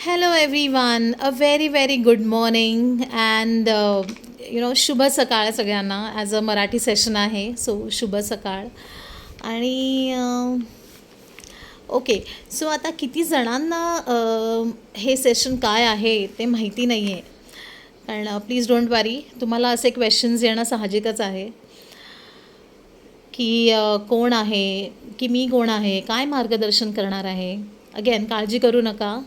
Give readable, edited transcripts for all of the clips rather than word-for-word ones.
Hello, everyone. A very, very good morning and शुभ सकाळ सगळ्यांना. ॲज अ मराठी सेशन आहे, सो शुभ सकाळ. आणि ओके, सो आता किती जणांना हे सेशन काय आहे ते माहिती नाही आहे. कारण प्लीज डोंट वरी, तुम्हाला असे क्वेश्चन्स येणं साहजिकच आहे की कोण आहे, की मी कोण आहे, काय मार्गदर्शन करणार आहे. अगेन काळजी करू नका,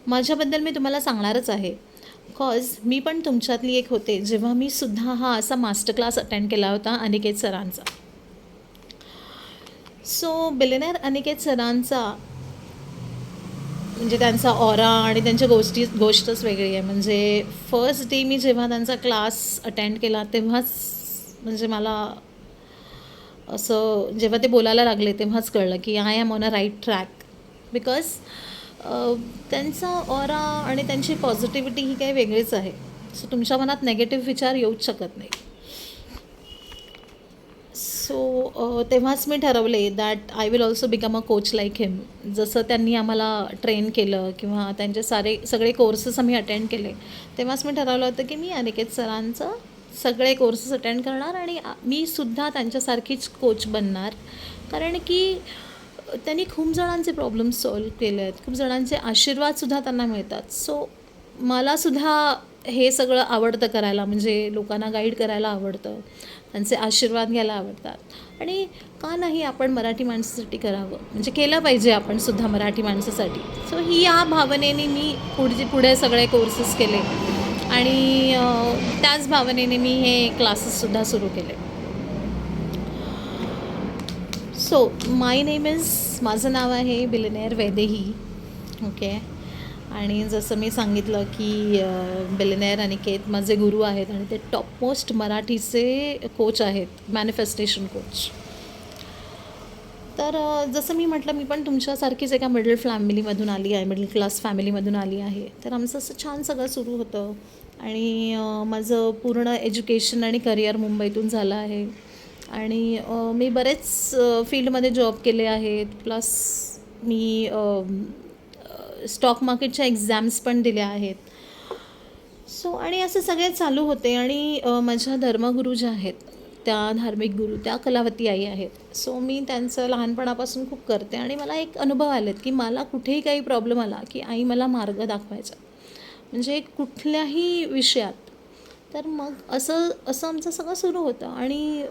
माझ्याबद्दल मी तुम्हाला सांगणारच आहे. कॉज मी पण तुमच्यातली एक होते, जेव्हा मी सुद्धा हा असा मास्टर क्लास अटेंड केला होता अनिकेत सरांचा. सो बिलियनर अनिकेत सरांचा म्हणजे त्यांचा ऑरा आणि त्यांच्या गोष्टच वेगळी आहे. म्हणजे फर्स्ट डे मी जेव्हा त्यांचा क्लास अटेंड केला तेव्हाच म्हणजे मला असं जेव्हा ते बोलायला लागले तेव्हाच कळलं की I am on a right track. Because त्यांचा ऑरा आणि त्यांची पॉझिटिव्हिटी ही काही वेगळीच आहे. सो तुमच्या मनात नेगेटिव्ह विचार येऊच शकत नाही. सो तेव्हाच मी ठरवले that I will also become a coach like him. जसं त्यांनी आम्हाला ट्रेन केलं किंवा त्यांचे सगळे कोर्सेस आम्ही अटेंड केले, तेव्हाच मी ठरवलं होतं की मी अनिकेत सरांचं सगळे कोर्सेस अटेंड करणार आणि मी सुद्धा त्यांच्यासारखीच कोच बनणार. कारण की त्यांनी खूप जणांचे प्रॉब्लेम्स सॉल्व केले आहेत, खूप जणांचे आशीर्वादसुद्धा त्यांना मिळतात. सो मलासुद्धा हे सगळं आवडतं करायला, म्हणजे लोकांना गाईड करायला आवडतं, त्यांचे आशीर्वाद घ्यायला आवडतात. आणि का नाही आपण मराठी माणसासाठी करावं, म्हणजे केलं पाहिजे आपण सुद्धा मराठी माणसासाठी. सो ही या भावनेने मी पुढे सगळे कोर्सेस केले आणि त्याच भावनेने मी हे क्लासेससुद्धा सुरू केले. सो माय नेम इज, माझं नाव आहे बिलियनेअर वैदेही. ओके. आणि जसं मी सांगितलं की बिलियनेअर अनिकेत माझे गुरु आहेत आणि ते टॉपमोस्ट मराठीचे कोच आहेत, मॅनिफेस्टेशन कोच. तर जसं मी म्हटलं, मी पण तुमच्यासारखीच एका मिडल फॅमिलीमधून आली आहे, मिडल क्लास फॅमिलीमधून आली आहे. तर आमचं असं छान सगळं सुरू होतं आणि माझं पूर्ण एज्युकेशन आणि करिअर मुंबईतून झालं आहे. आणि मी बरेच फील्डमध्ये जॉब केले आहेत. प्लस मी स्टॉक मार्केटच्या एक्झाम्स पण दिल्या आहेत. सो आणि असं सगळे चालू होते. आणि माझ्या धर्मगुरू ज्या आहेत, त्या धार्मिक गुरु, त्या कलावती आई आहेत. सो मी त्यांचं लहानपणापासून खूप करते आणि मला एक अनुभव आलेत की मला कुठेही काही प्रॉब्लेम आला की आई मला मार्ग दाखवायचा, म्हणजे कुठल्याही विषयात. तर मग असं असं आमचं सगळं सुरू होतं. आणि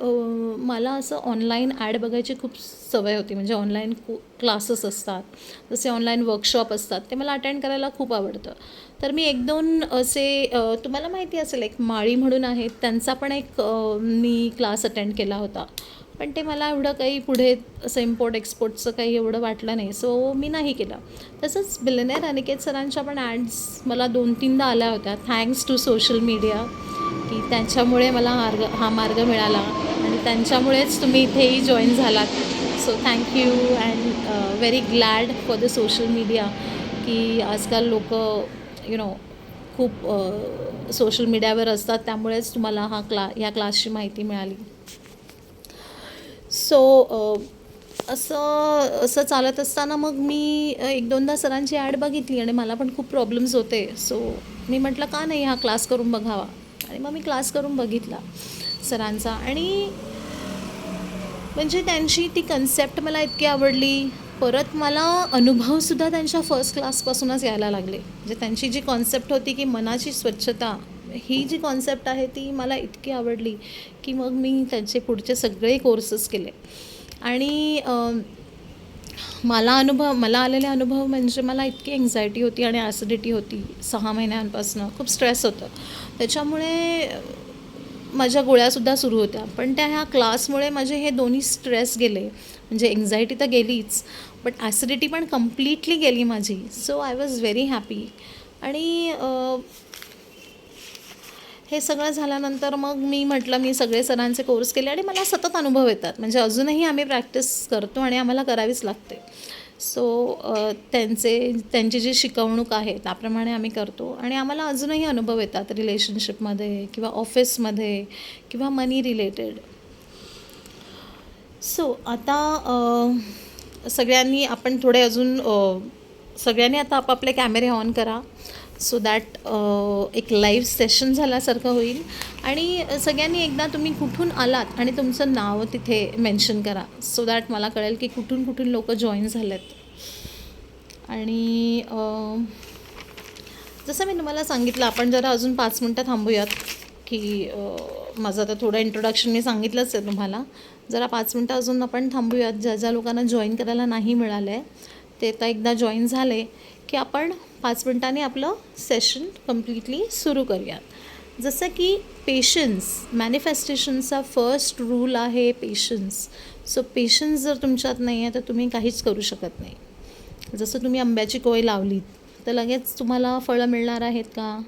मला असं ऑनलाईन ॲड बघायची खूप सवय होती, म्हणजे ऑनलाईन क्लासेस असतात, जसे ऑनलाईन वर्कशॉप असतात, ते मला अटेंड करायला खूप आवडतं. तर मी एक दोन असे तुम्हाला माहिती असेल, एक माळी म्हणून आहेत, त्यांचा पण एक मी क्लास अटेंड केला होता. पण ते मला एवढं काही पुढे असं इम्पोर्ट एक्सपोर्टचं काही एवढं वाटलं नाही, सो मी नाही केलं. तसंच बिलियनेअर अनिकेत सरांच्या पण ॲड्स मला 2-3दा आल्या होत्या, थँक्स टू सोशल मीडिया, की त्यांच्यामुळे मला हा मार्ग मिळाला आणि त्यांच्यामुळेच तुम्ही इथेही जॉईन झालात. So thank you and very glad for the social media, की आजकाल लोक खूप सोशल मीडियावर असतात, त्यामुळेच तुम्हाला ह्या क्लासची माहिती मिळाली. सो असं असं चालत असताना मग मी 1-2दा सरांची ॲड बघितली आणि मला पण खूप प्रॉब्लेम्स होते. सो मी म्हटलं का नाही हा क्लास करून बघावा, आणि मग मी क्लास करून बघितला सरांचा. आणि म्हणजे त्यांची ती कन्सेप्ट मला इतकी आवडली. परत मला अनुभवसुद्धा त्यांच्या फर्स्ट क्लासपासूनच यायला लागले. म्हणजे त्यांची जी कॉन्सेप्ट होती की मनाची स्वच्छता, ही जी कॉन्सेप्ट आहे ती मला इतकी आवडली की मग मी त्यांचे पुढचे सगळे कोर्सेस केले. आणि मला आलेले अनुभव म्हणजे मला इतकी एन्झायटी होती आणि ॲसिडिटी होती 6 महिन्यांपासून, खूप स्ट्रेस होतं. त्याच्यामुळे माझ्या गोळ्यासुद्धा सुरू होत्या. पण ह्या क्लासमुळे माझे हे दोन्ही स्ट्रेस गेले, म्हणजे एन्झायटी तर गेलीच, बट ॲसिडिटी पण कम्प्लिटली गेली माझी. So I was very happy. आणि हे सगळं झाल्यानंतर मग मी म्हटलं, मी सगळे सरांचे कोर्स केले आणि मला सतत अनुभव येतात, म्हणजे अजूनही आम्ही प्रॅक्टिस करतो आणि आम्हाला करावीच लागते. सो त्यांची जी शिकवणूक आहे त्याप्रमाणे आम्ही करतो आणि आम्हाला अजूनही अनुभव येतात रिलेशनशिपमध्ये किंवा ऑफिसमध्ये किंवा मनी रिलेटेड. सो आता सगळ्यांनी आपण थोडे अजून सगळ्यांनी आता आपापले कॅमेरे ऑन करा सो दॅट एक लाईव्ह सेशन झाल्यासारखं होईल. आणि सगळ्यांनी एकदा तुम्ही कुठून आलात आणि तुमचं नाव तिथे मेन्शन करा सो दॅट मला कळेल की कुठून कुठून लोक जॉईन झालेत. आणि जसं मी तुम्हाला सांगितलं, आपण जरा अजून 5 मिनटं थांबूयात की माझं आता थोडं इंट्रोडक्शन मी सांगितलंच आहे तुम्हाला. जरा 5 मिनटं अजून आपण थांबूयात. ज्या ज्या लोकांना जॉईन करायला नाही मिळालं आहे ते आता एकदा जॉईन झाले की आपण 5 मिनटांनी आपलं सेशन कम्प्लिटली सुरू करूयात. जसं की पेशन्स, मॅनिफेस्टेशनचा फर्स्ट रूल आहे पेशन्स. सो पेशन्स जर तुमच्यात नाही आहे तर तुम्ही काहीच करू शकत नाही. जसं तुम्ही आंब्याची कोय लावलीत तर लगेच तुम्हाला फळं मिळणार आहेत का?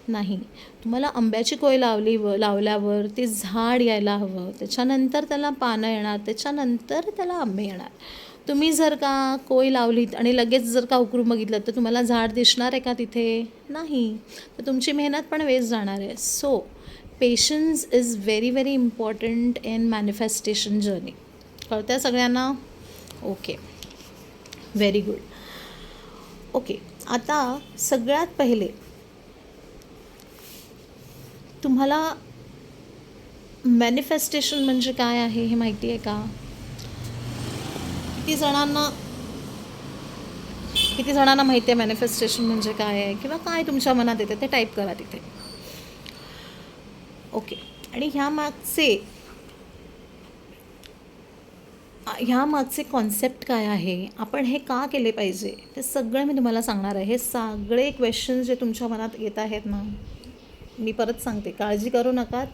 नाही. तुम्हाला आंब्याची कोय लावल्यावर ते झाड यायला हवं, त्याच्यानंतर त्याला पानं येणार, त्याच्यानंतर त्याला आंबे येणार. तुम्ही जर का कोय लावलीत आणि लगेच जर का उकरून बघितलं तर तुम्हाला झाड दिसणार आहे का तिथे? नाही. तर तुमची मेहनत पण वेस्ट जाणार आहे. So patience is very very important in manifestation journey. कळतं सगळ्यांना? Okay, very good. ओके, आता सगळ्यात पहिले तुम्हाला मॅनिफेस्टेशन म्हणजे काय आहे हे माहिती आहे का? किती जणांना माहिती आहे मॅनिफेस्टेशन म्हणजे काय आहे, किंवा काय तुमच्या मनात येते ते टाईप करा तिथे. ओके. आणि ह्या मागचे कॉन्सेप्ट काय आहे, आपण हे का केले पाहिजे, ते सगळं मी तुम्हाला सांगणार आहे. हे सगळे क्वेश्चन्स जे तुमच्या मनात येत आहेत ना, मी परत सांगते, काळजी करू नका.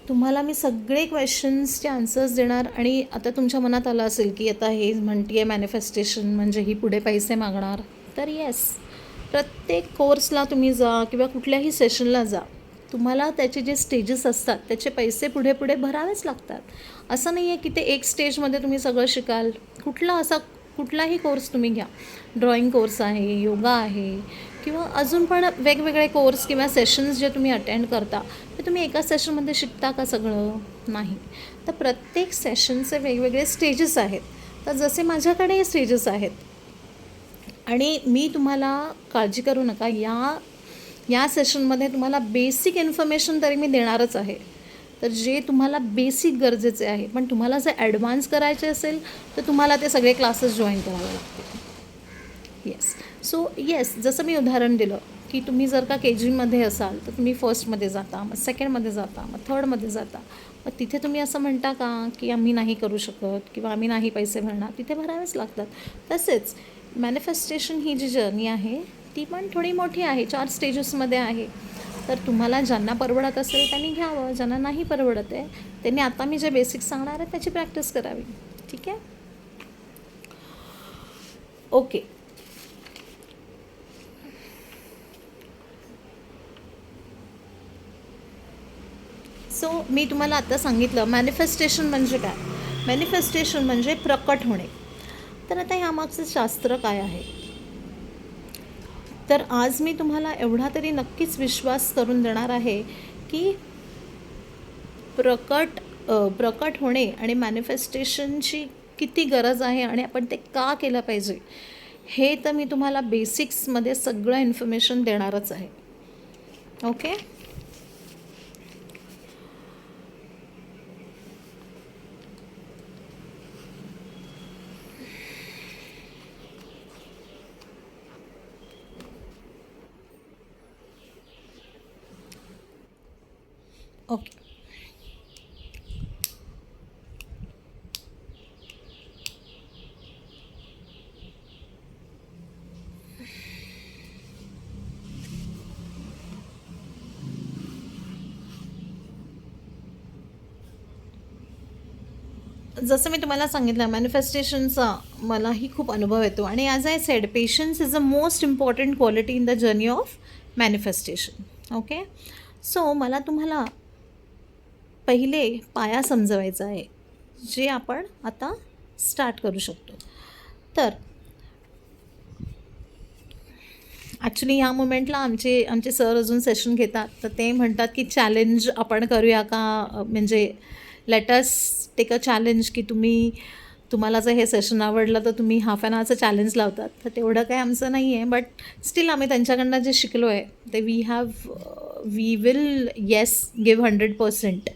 तुम्हाला मी सगळे क्वेश्चन्सचे आन्सर्स देणार. आणि आता तुमच्या मनात आलं असेल की आता हे म्हणते आहे मॅनिफेस्टेशन म्हणजे ही पुढे पैसे मागणार. तर येस, प्रत्येक कोर्सला तुम्ही जा किंवा कुठल्याही सेशनला जा, तुम्हाला त्याचे जे स्टेजेस असतात त्याचे पैसे पुढे पुढे भरावेच लागतात. असं नाही आहे की ते एक स्टेजमध्ये तुम्ही सगळं शिकाल. कुठलाही कोर्स तुम्ही घ्या, ड्रॉइंग कोर्स आहे, योगा आहे, किंवा अजून पण वेगवेगळे कोर्स किंवा सेशन्स जे तुम्ही अटेंड करता ते तुम्ही एका सेशनमध्ये शिकता का सगळं? नाही. तर प्रत्येक सेशनचे वेगवेगळे स्टेजेस आहेत. तर जसे माझ्याकडे हे स्टेजेस आहेत आणि मी तुम्हाला, काळजी करू नका, या सेशनमध्ये तुम्हाला बेसिक इन्फॉर्मेशन तरी मी देणारच आहे. तर जे तुम्हाला बेसिक गरजेचे आहे, पण तुम्हाला जर ॲडव्हान्स करायचे असेल तर तुम्हाला ते सगळे क्लासेस जॉईन करावे लागतील. येस. सो येस, जसं मी उदाहरण दिलं की तुम्ही जर का KGमध्ये असाल तर तुम्ही फर्स्टमध्ये जाता, मग सेकंडमध्ये जाता, मग थर्डमध्ये जाता. मग तिथे तुम्ही असं म्हणता का की आम्ही नाही करू शकत किंवा आम्ही नाही पैसे भरणार? तिथे भरावेच लागतात. तसेच मॅनिफेस्टेशन ही जी जर्नी आहे ती पण थोडी मोठी आहे, 4 स्टेजेसमध्ये आहे. तर तुम्हाला ज्यांना परवडत असेल त्यांनी घ्यावं, ज्यांना नाही परवडत आहे त्यांनी आता मी जे बेसिक्स सांगणार आहे त्याची प्रॅक्टिस करावी. ठीक आहे? ओके. सो मी तुम्हाला आता सांगितलं मॅनिफेस्टेशन म्हणजे काय. मॅनिफेस्टेशन म्हणजे प्रकट होणे. तर आता ह्यामागचं शास्त्र काय आहे? तर आज मी तुम्हाला एवढा तरी नक्कीच विश्वास करून देणार आहे की प्रकट होणे आणि मॅनिफेस्टेशनची किती गरज आहे आणि आपण ते का केलं पाहिजे हे तर मी तुम्हाला बेसिक्समध्ये सगळं इन्फॉर्मेशन देणारच आहे. ओके. ओके. जसं मी तुम्हाला सांगितलं मॅनिफेस्टेशनचा मलाही खूप अनुभव येतो. आणि as I said, patience is a most important quality in the journey of manifestation. Okay. So मला तुम्हाला पहिले पाया समजवायचा आहे जे आपण आता स्टार्ट करू शकतो. तर ॲक्च्युली ह्या मोमेंटला आमचे सर अजून सेशन घेतात, तर ते म्हणतात की चॅलेंज आपण करूया का, म्हणजे let us take a challenge की तुम्ही तुम्हाला जर हे सेशन आवडलं तर तुम्ही हाफ ॲन आवरचं चॅलेंज लावतात, तर तेवढं काही आमचं नाही आहे. बट स्टील आम्ही त्यांच्याकडनं जे शिकलो आहे ते we will yes give 100%.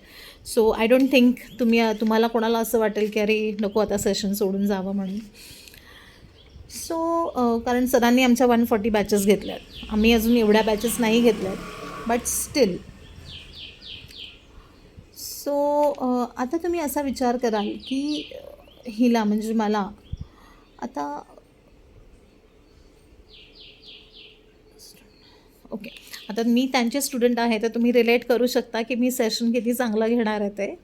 So I don't think तुम्हाला कोणाला असं वाटेल की अरे नको आता सेशन सोडून जावं म्हणून. सो कारण सरांनी आमच्या 140 बॅचेस घेतल्या आहेत, आम्ही अजून एवढ्या बॅचेस नाही घेतल्या आहेत, बट स्टील. सो आता तुम्ही असा विचार कराल की हिला म्हणजे मला आता ओके, आता मी त्यांचे स्टुडंट आहे तर तुम्ही रिलेट करू शकता की मी सेशन किती चांगलं घेणार आहे ते.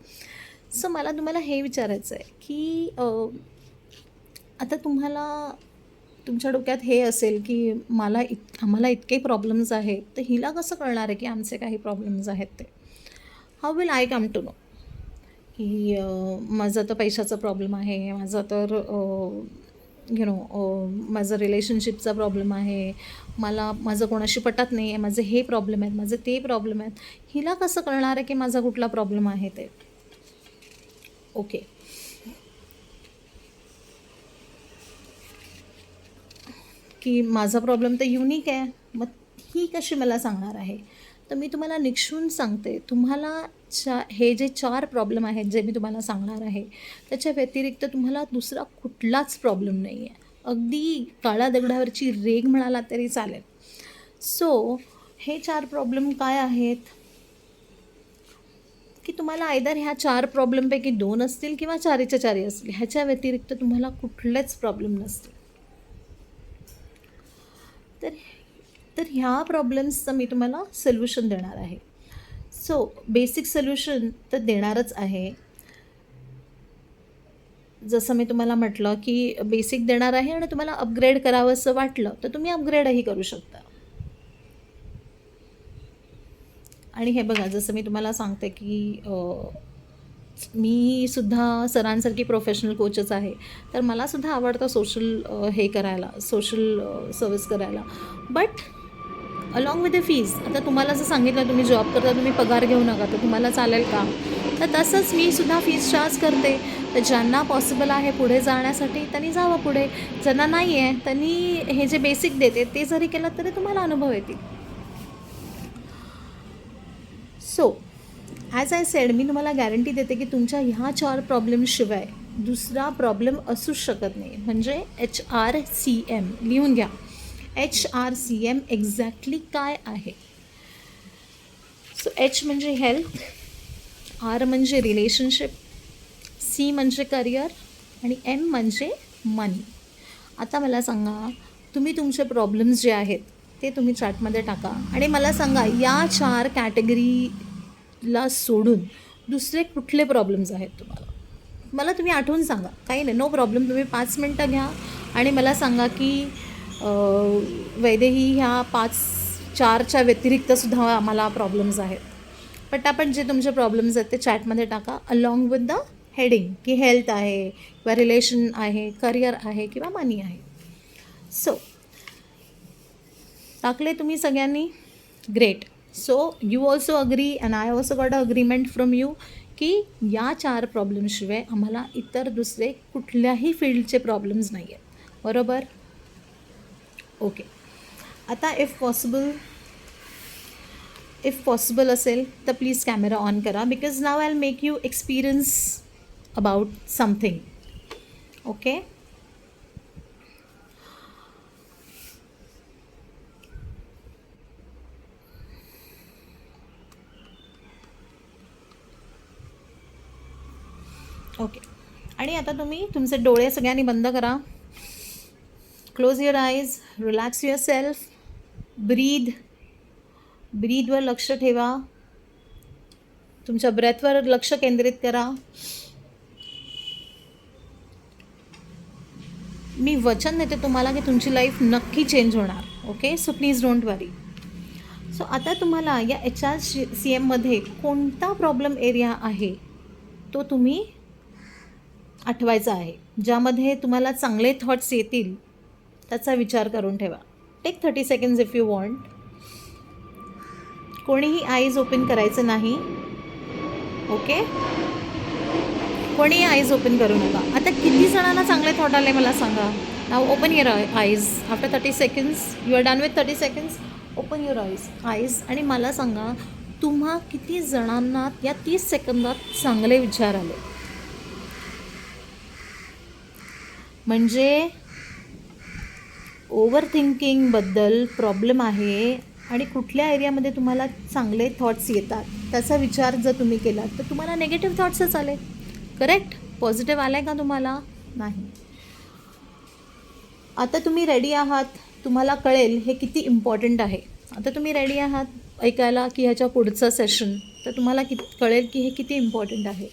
सो मला तुम्हाला हे विचारायचं आहे की आता तुम्हाला तुमच्या डोक्यात हे असेल की आम्हाला इतके प्रॉब्लेम्स आहेत, तर हिला कसं कळणार आहे की आमचे काही प्रॉब्लेम्स आहेत ते. How will I come to know की माझा तर पैशाचा प्रॉब्लेम आहे, माझा तर माझं रिलेशनशिपचा प्रॉब्लेम आहे, माझं कोणाशी पटत नाही आहे, माझे हे प्रॉब्लेम आहेत, माझे ते प्रॉब्लेम आहेत. हिला कसं कळणार आहे की माझा कुठला प्रॉब्लेम आहे ते. ओके, की माझा प्रॉब्लेम तर युनिक आहे, मग ही कशी मला सांगणार आहे. तर मी तुम्हाला निक्षून सांगते, तुम्हाला हे जे 4 प्रॉब्लेम आहेत जे मी तुम्हाला सांगणार आहे त्याच्या व्यतिरिक्त तुम्हाला दुसरा कुठलाच प्रॉब्लेम नाही आहे. अगदी काळ्या दगडावरची रेघ म्हणाला तरी चालेल. सो हे 4 प्रॉब्लेम काय आहेत की तुम्हाला आयदर ह्या 4 प्रॉब्लेमपैकी 2 असतील किंवा 4च्या 4 असतील, ह्याच्या व्यतिरिक्त तुम्हाला कुठलेच प्रॉब्लेम नसतील. तर ह्या प्रॉब्लेम्सचं मी तुम्हाला सोल्युशन देणार आहे. सो बेसिक सोल्युशन तर देणारच आहे. जसं मी तुम्हाला म्हटलं की बेसिक देणार आहे आणि तुम्हाला अपग्रेड करावं असं वाटलं तर तुम्ही अपग्रेडही करू शकता. आणि हे बघा, जसं मी तुम्हाला सांगते की मी सुद्धा सरांसारखी प्रोफेशनल कोचच आहे, तर मलासुद्धा आवडतं सोशल सर्विस करायला. But along with the fees. आता तुम्हाला जर सांगितलं तुम्ही जॉब करता, तुम्ही पगार घेऊ नका, तर तुम्हाला चालेल का. तर तसंच मी सुद्धा फीज चार्ज करते. तर ज्यांना पॉसिबल आहे पुढे जाण्यासाठी त्यांनी जावं पुढे, ज्यांना नाही आहे त्यांनी हे जे बेसिक देते ते जरी केलं तरी तुम्हाला अनुभव येतील. सो ॲज आय सेड, मी तुम्हाला गॅरंटी देते की तुमच्या ह्या 4 प्रॉब्लेमशिवाय दुसरा प्रॉब्लेम असूच शकत नाही. म्हणजे HRCM लिहून घ्या. HRCM एक्झॅक्टली काय आहे. सो H म्हणजे हेल्थ, R म्हणजे रिलेशनशिप, C म्हणजे करिअर आणि M म्हणजे मनी. आता मला सांगा, तुम्ही तुमचे प्रॉब्लेम्स जे आहेत ते तुम्ही चार्टमध्ये टाका आणि मला सांगा या 4 कॅटेगरीला सोडून दुसरे कुठले प्रॉब्लेम्स आहेत तुम्हाला. मला तुम्ही आठवून सांगा, काही नाही, नो प्रॉब्लेम. तुम्ही 5 मिनटं घ्या आणि मला सांगा की वैदेही ह्या 4च्या व्यतिरिक्तसुद्धा आम्हाला प्रॉब्लेम्स आहेत. पटापट जे तुमचे प्रॉब्लेम्स आहेत ते चॅटमध्ये टाका अलॉंग विथ द हेडिंग की हेल्थ आहे किंवा रिलेशन आहे, करिअर आहे किंवा मनी आहे. सो टाकले तुम्ही सगळ्यांनी, great. So you also agree and I also got a agreement from you की या 4 प्रॉब्लेमशिवाय आम्हाला इतर दुसरे कुठल्याही फील्डचे प्रॉब्लेम्स नाही आहेत, बरोबर. ओके, आता इफ पॉसिबल असेल तर प्लीज कॅमेरा ऑन करा, because now I will make you experience about something. Okay, okay. आणि आता तुम्ही तुमचे डोळे सगळ्यांनी बंद करा. Close your eyes, relax yourself, ब्रीदवर लक्ष ठेवा, तुमच्या ब्रेथवर लक्ष केंद्रित करा. मी वचन देते तुम्हाला की तुमची लाईफ नक्की चेंज होणार. Okay, so please don't worry. So आता तुम्हाला या HRCMमध्ये कोणता प्रॉब्लेम एरिया आहे तो तुम्ही आठवायचा आहे, ज्यामध्ये तुम्हाला चांगले थॉट्स येतील त्याचा विचार करून ठेवा. Take 30 seconds if you want. कोणीही आईज ओपन करायचं नाही. ओके, कोणी आईज ओपन करू नका. आता किती जणांना चांगले थॉट आले मला सांगा. Now open your eyes after 30 seconds. You are done with 30 seconds. Open your eyes आणि मला सांगा तुम्हा किती जणांना या 30 सेकंदात चांगले विचार आले. म्हणजे ओव्हर थिंकिंगबद्दल प्रॉब्लेम आहे आणि कुठल्या एरियामध्ये तुम्हाला चांगले थॉट्स येतात त्याचा विचार जर तुम्ही केलात तर तुम्हाला नेगेटिव्ह थॉट्सच आले. करेक्ट. पॉझिटिव्ह आलं आहे का तुम्हाला? नाही. आता तुम्ही रेडी आहात. तुम्हाला कळेल हे किती इम्पॉर्टंट आहे. आता तुम्ही रेडी आहात ऐकायला की ह्याच्या पुढचं सेशन, तर तुम्हाला कळेल की हे किती इम्पॉर्टंट आहे.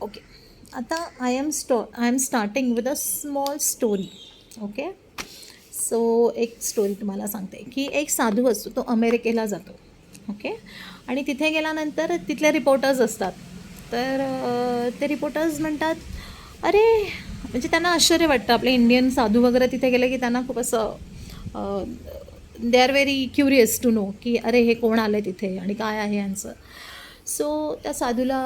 ओके. आता I am starting with a small story. Okay. So एक स्टोरी तुम्हाला सांगते की एक साधू असतो, तो अमेरिकेला जातो. ओके. आणि तिथे गेल्यानंतर तिथले रिपोर्टर्स असतात. तर ते रिपोर्टर्स म्हणतात अरे, म्हणजे त्यांना आश्चर्य वाटतं आपले इंडियन साधू वगैरे तिथे गेले की त्यांना खूप असं they are very curious to know की अरे हे कोण आलं तिथे आणि काय आहे यांचं. सो त्या साधूला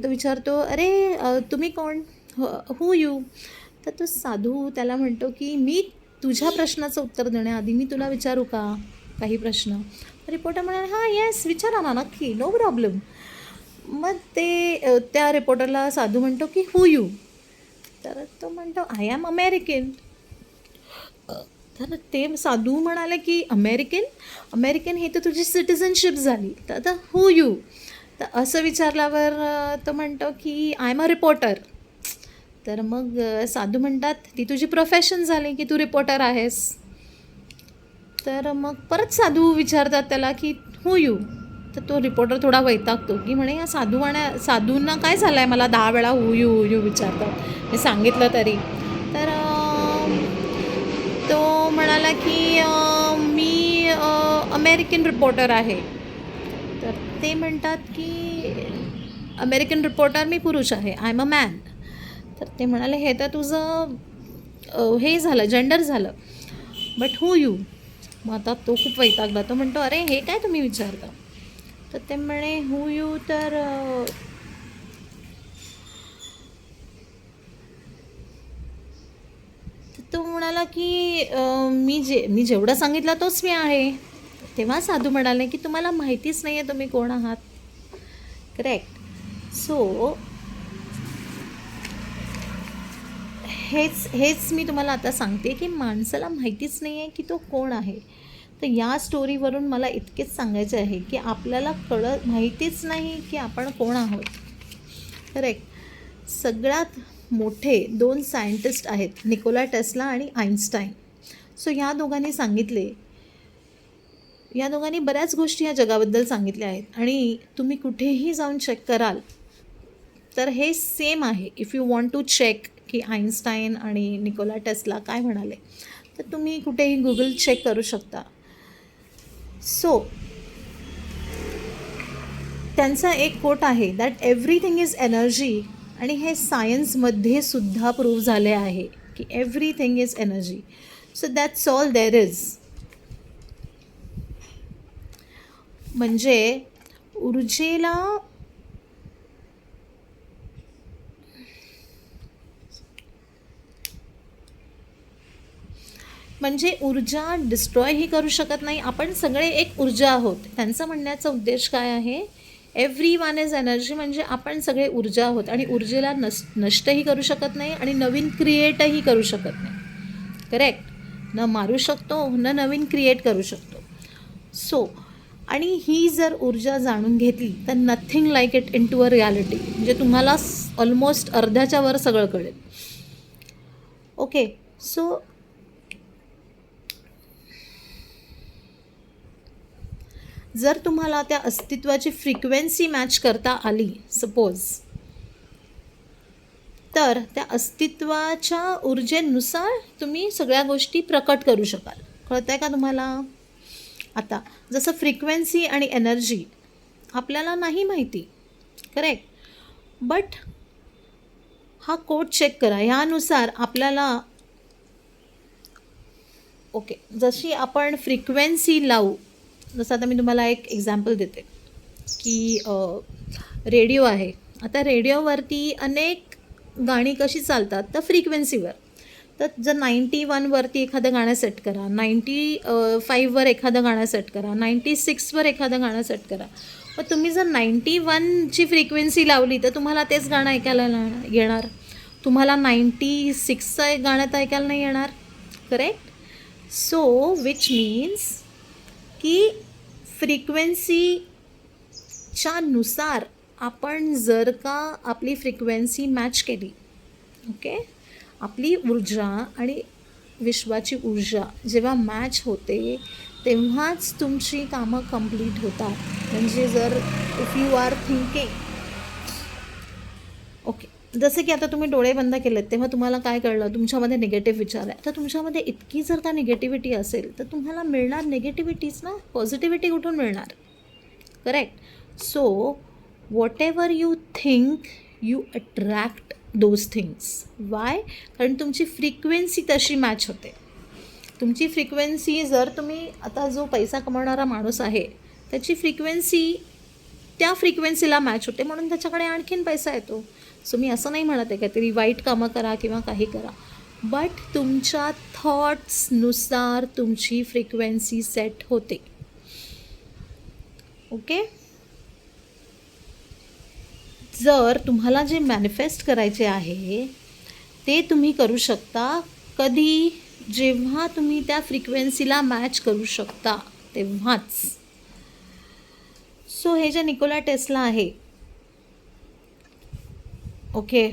तो विचारतो अरे तुम्ही कोण, हू यू. तर तो साधू त्याला म्हणतो की मी तुझ्या प्रश्नाचं उत्तर देण्याआधी मी तुला विचारू का काही प्रश्न. रिपोर्टर म्हणाले हां येस विचारा ना नक्की, नो प्रॉब्लेम. मग ते त्या रिपोर्टरला साधू म्हणतो की हू यू. तर तो म्हणतो आय ॲम अमेरिकन. तर ते साधू म्हणाले की अमेरिकन हे तर तुझी सिटिझनशिप झाली, तर आता हू यू. तर असं विचारल्यावर तो म्हणतो की आय एम अ रिपोर्टर. तर मग साधू म्हणतात ती तुझी प्रोफेशन झाली की तू रिपोर्टर आहेस. तर मग परत साधू विचारतात त्याला की हू यू. तर तो रिपोर्टर थोडा वैतागतो की म्हणे या साधूंना काय झालं आहे मला 10 वेळा हू यू विचारतात, मी सांगितलं तरी. तर तो म्हणाला की मी अमेरिकन रिपोर्टर आहे. तर ते म्हणतात की अमेरिकन रिपोर्टर मी पुरुष आहे, आय एम अ मॅन. तर ते म्हणाले हे तर तुझं हे झालं, जेंडर झालं, बट हू यू. मग आता तो खूप वैतागला. तो म्हणतो अरे हे काय तुम्ही विचारता. तर ते म्हणे हू यू. तर तो म्हणाला की मी जेवढं सांगितलं तोच मी आहे. तेव्हा साधू म्हणाले की तुम्हाला माहितीच नाही आहे तुम्ही कोण आहात. करेक्ट. सो हेच मी तुम्हाला आता सांगते की माणसाला माहितीच नाही आहे की तो कोण आहे. तर या स्टोरीवरून मला इतकेच सांगायचे आहे की आपल्याला माहितीच नाही की आपण कोण आहोत. करेक्ट. सगळ्यात मोठे 2 सायंटिस्ट आहेत, निकोला टेस्ला आणि आईन्स्टाईन. सो या दोघांनी बऱ्याच गोष्टी या जगाबद्दल सांगितल्या आहेत आणि तुम्ही कुठेही जाऊन चेक कराल तर हे सेम आहे. If you want to check की आईन्स्टाईन आणि निकोला टेस्ला काय म्हणाले तर तुम्ही कुठेही गुगल चेक करू शकता. सो त्यांचा एक कोट आहे दॅट एव्हरीथिंग इज एनर्जी. आणि हे सायन्समध्ये सुद्धा प्रूव्ह झाले आहे की everything is energy. So that's all there is. म्हणजे ऊर्जेला ऊर्जा डिस्ट्रॉयही करू शकत नाही. आपण सगळे एक ऊर्जा आहोत. त्यांचं म्हणण्याचा उद्देश काय आहे, एव्हरी वन इज एनर्जी. म्हणजे आपण सगळे ऊर्जा आहोत आणि ऊर्जेला नष्टही करू शकत नाही आणि नवीन क्रिएटही करू शकत नाही. करेक्ट. न मारू शकतो न नवीन क्रिएट करू शकतो. सो आणि ही जर ऊर्जा जाणून घेतली तर nothing like it in to a reality. म्हणजे तुम्हाला ऑलमोस्ट अर्ध्याच्या वर सगळं कळेल. ओके. सो जर तुम्हाला त्या अस्तित्वाची फ्रिक्वेन्सी मॅच करता आली सपोज, तर त्या अस्तित्वाच्या ऊर्जेनुसार तुम्ही सगळ्या गोष्टी प्रकट करू शकाल. कळतं आहे का तुम्हाला. आता जसं फ्रिक्वेन्सी आणि एनर्जी आपल्याला नाही माहिती. करेक्ट. बट हा कोड चेक करा, ह्यानुसार आपल्याला ओके जशी आपण फ्रिक्वेन्सी लावू जसं आता मी तुम्हाला एक एक्झाम्पल देते की रेडिओ आहे. आता रेडिओवरती अनेक गाणी कशी चालतात तर फ्रिक्वेन्सीवर. तर जर 91वरती एखादं गाणं सेट करा, 95वर एखादं गाणं सेट करा, 96वर एखादं गाणं सेट करा. मग तुम्ही जर 91ची फ्रिक्वेन्सी लावली तर तुम्हाला तेच गाणं ऐकायला येणार. तुम्हाला 96चं गाणं तर ऐकायला नाही येणार. करेक्ट. सो विच मीन्स की फ्रिक्वेन्सीच्या नुसार आपण जर का आपली फ्रिक्वेन्सी मॅच केली, ओके, आपली ऊर्जा आणि विश्वाची ऊर्जा जेव्हा मॅच होते तेव्हाच तुमची कामं कंप्लीट होतात. म्हणजे जर if you are thinking, okay, जसं की आता तुम्ही डोळे बंद केलेत तेव्हा तुम्हाला काय कळलं, तुमच्यामध्ये निगेटिव्ह विचार आहे. तर तुमच्यामध्ये इतकी जर का निगेटिव्हिटी असेल तर तुम्हाला मिळणार निगेटिव्हिटीच ना, पॉझिटिव्हिटी कुठून मिळणार. Correct. So what ever you think you attract those things. Y? कारण तुमची फ्रिक्वेन्सी तशी मॅच होते. तुमची फ्रिक्वेन्सी जर तुम्ही आता जो पैसा कमवणारा माणूस आहे त्याची फ्रिक्वेन्सी त्या फ्रिक्वेन्सीला मॅच होते म्हणून त्याच्याकडे आणखीन पैसा येतो. सो मी असं नाही म्हणत आहे काहीतरी वाईट कामं करा किंवा काही करा, बट तुमच्या थॉट्सनुसार तुमची फ्रिक्वेन्सी सेट होते. ओके. जर तुम्हाला जे मॅनिफेस्ट करायचे आहे ते तुम्ही करू शकता कधी, जेव्हा तुम्ही त्या फ्रिक्वेन्सीला मॅच करू शकता तेव्हाच. सो हे जे निकोला टेस्ला आहे, ओके,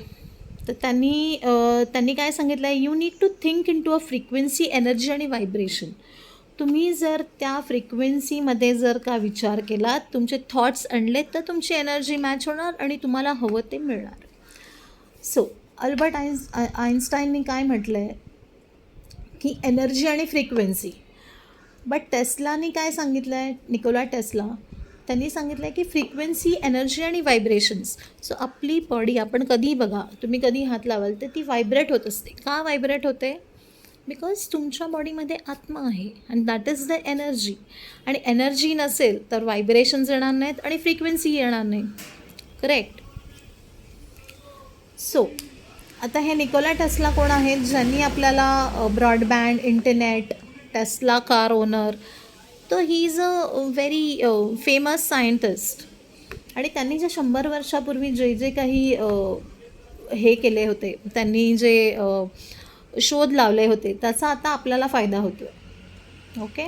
तर त्यांनी काय सांगितलं आहे, you need to think in to a frequency, energy आणि व्हायब्रेशन. तुम्ही जर त्या फ्रिक्वेन्सीमध्ये जर का विचार केला, तुमचे थॉट्स आणलेत तर तुमची एनर्जी मॅच होणार आणि तुम्हाला हवं ते मिळणार. सो अल्बर्ट आइन्स्टाईननी काय म्हटलं आहे की एनर्जी आणि फ्रिक्वेन्सी. बट टेस्लानी काय सांगितलं आहे, निकोला टेस्ला, त्यांनी सांगितलं आहे की फ्रिक्वेन्सी, एनर्जी आणि व्हायब्रेशन्स. सो आपली बॉडी, आपण कधी बघा, तुम्ही कधी हात लावाल तर ती व्हायब्रेट होत असते. का व्हायब्रेट होते? बिकॉज तुमच्या बॉडीमध्ये आत्मा आहे and that is the energy. आणि एनर्जी नसेल तर व्हायब्रेशन्स येणार नाहीत आणि फ्रिक्वेन्सी येणार नाही. करेक्ट. सो आता हे निकोला टेस्ला कोण आहेत, ज्यांनी आपल्याला broadband, internet, Tesla car owner, तर he is a very famous scientist. आणि त्यांनी जे 100 वर्षापूर्वी जे काही हे केले होते, त्यांनी जे शोध लावले होते त्याचा आता आपल्याला फायदा होतो. ओके.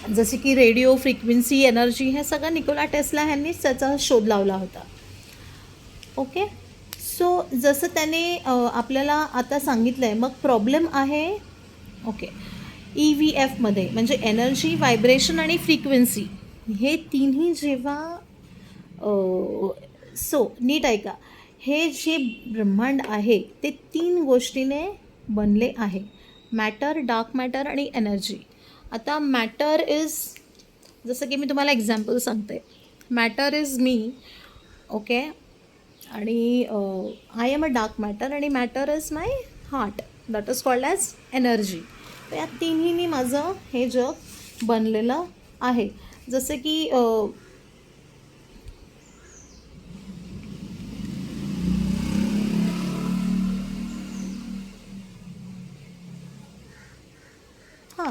जसे की रेडिओ फ्रिक्वेन्सी, एनर्जी, हे सगळं निकोला टेस्ला ह्यांनीच त्याचा शोध लावला होता. ओके. सो जसं त्याने आपल्याला आता सांगितलं आहे, मग प्रॉब्लेम आहे, ओके, EVFमध्ये म्हणजे एनर्जी, व्हायब्रेशन आणि फ्रिक्वेन्सी, हे तिन्ही जेव्हा सो नीट ऐका, हे जे ब्रह्मांड आहे ते 3 गोष्टीने बनले आहे, मॅटर, डार्क मॅटर आणि एनर्जी. आता मॅटर इज, जसं की मी तुम्हाला एक्झाम्पल सांगते, मॅटर इज मी, ओके, आणि I am a dark matter आणि matter is my heart, that is called as energy. तर या तिन्हींनी माझं हे जग बनलेलं आहे. जसं की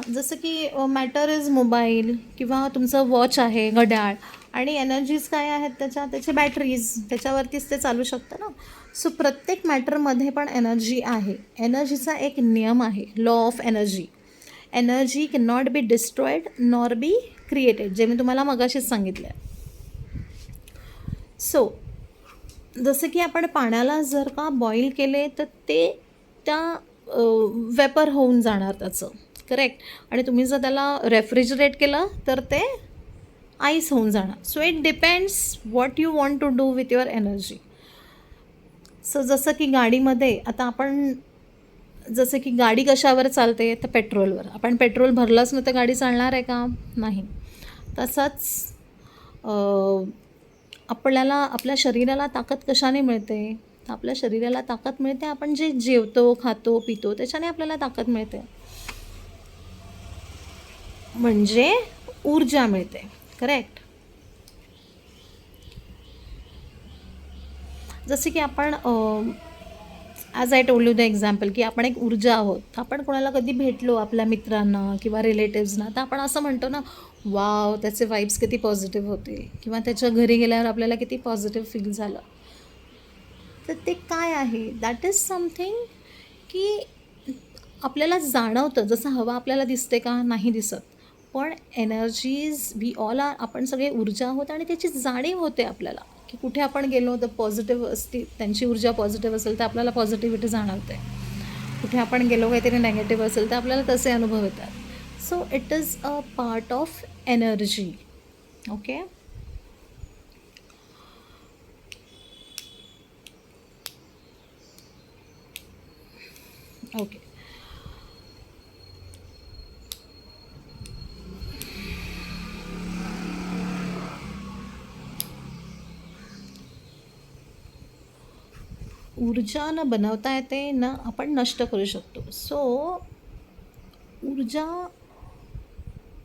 जसं की मॅटर इज मोबाईल किंवा तुमचं वॉच आहे, घड्याळ, आणि एनर्जीज काय आहेत त्याचे बॅटरीज, त्याच्यावरतीच ते चालू शकतं ना. सो प्रत्येक मॅटरमध्ये पण एनर्जी आहे. एनर्जीचा एक नियम आहे, law of energy. Energy can not be destroyed nor be created, जे मी तुम्हाला मगाशीच सांगितलं आहे. सो जसं की आपण पाण्याला जर का बॉईल केले तर ते त्या वेपर होऊन जाणार त्याचं. करेक्ट. आणि तुम्ही जर त्याला रेफ्रिजरेट केलं तर ते आईस होऊन जाणार. So it depends what you want to do with your energy. So जसं की गाडीमध्ये आता आपण, जसं की गाडी कशावर चालते तर पेट्रोलवर. आपण पेट्रोल भरलंच नाही तर गाडी चालणार आहे का? नाही. तसंच आपल्याला, आपल्या शरीराला ताकद कशाने मिळते? तर आपल्या शरीराला ताकद मिळते आपण जे जेवतो, खातो, पितो, त्याच्याने आपल्याला ताकद मिळते. म्हणजे ऊर्जा मिळते. करेक्ट. जसे की आपण as I told you the example की आपण एक ऊर्जा आहोत. आपण कोणाला कधी भेटलो आपल्या मित्रांना किंवा रिलेटिव्सना, तर आपण असं म्हणतो ना, वाव त्याचे वाईब्स किती पॉझिटिव्ह होते, किंवा त्याच्या घरी गेल्यावर आपल्याला किती पॉझिटिव्ह फील झालं. तर ते काय आहे, दॅट इज समथिंग की आपल्याला जाणवतं. जसं हवा आपल्याला दिसते का, नाही दिसत, पण एनर्जीज वी ऑल आर, आपण सगळे ऊर्जा आहोत आणि त्याची जाणीव होते आपल्याला की कुठे आपण गेलो तर पॉझिटिव्ह असते, त्यांची ऊर्जा पॉझिटिव्ह असेल तर आपल्याला पॉझिटिव्हिटी जाणवते. कुठे आपण गेलो काहीतरी नेगेटिव्ह असेल तर आपल्याला तसे अनुभव येतात. So it is a part of energy. Okay. Okay. ऊर्जा न बनवता येते ना आपण नष्ट करू शकतो. सो ऊर्जा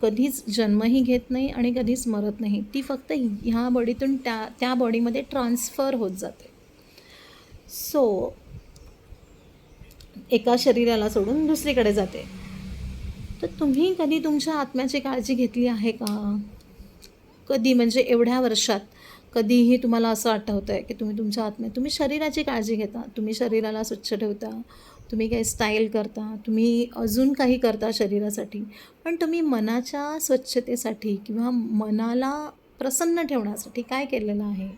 कधीच जन्मही घेत नाही आणि कधीच मरत नाही. ती फक्त ह्या बॉडीतून त्या त्या बॉडीमध्ये ट्रान्सफर होत जाते. सो एका शरीराला सोडून दुसरीकडे जाते. तर तुम्ही कधी तुमच्या आत्म्याची काळजी घेतली आहे का? कधी, म्हणजे एवढ्या वर्षात कधीही तुम्हाला असं आठवतं आहे की तुम्ही तुमच्या तुम्ही शरीराची काळजी घेता, तुम्ही शरीराला स्वच्छ ठेवता, तुम्ही काही स्टाईल करता, तुम्ही अजून काही करता शरीरासाठी, पण तुम्ही मनाच्या स्वच्छतेसाठी किंवा मनाला प्रसन्न ठेवण्यासाठी काय केलेलं आहे?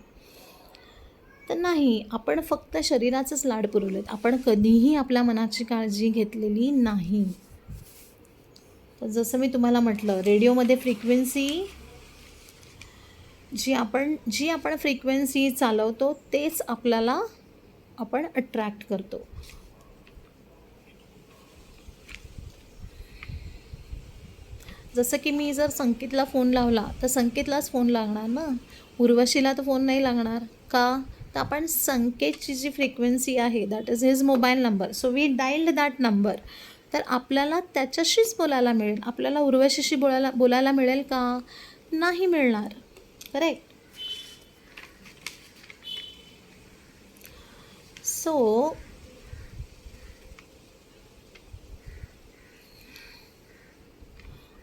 तर नाही, आपण फक्त शरीराचंच लाड पुरवलेत. आपण कधीही आपल्या मनाची काळजी घेतलेली नाही. तर जसं मी तुम्हाला म्हटलं, रेडिओमध्ये फ्रिक्वेन्सी जी आपण फ्रिक्वेन्सी चालवतो तेच आपल्याला आपण अट्रॅक्ट करतो. जसं की मी जर संकेतला फोन लावला तर संकेतलाच फोन लागणार ना, उर्वशीला तर फोन नाही लागणार का? तर आपण संकेतची जी फ्रिक्वेन्सी आहे that is his mobile number, so we dialed that number. तर आपल्याला त्याच्याशीच बोलायला मिळेल. आपल्याला उर्वशीशी बोलायला मिळेल का? नाही मिळणार. करेक्ट. सो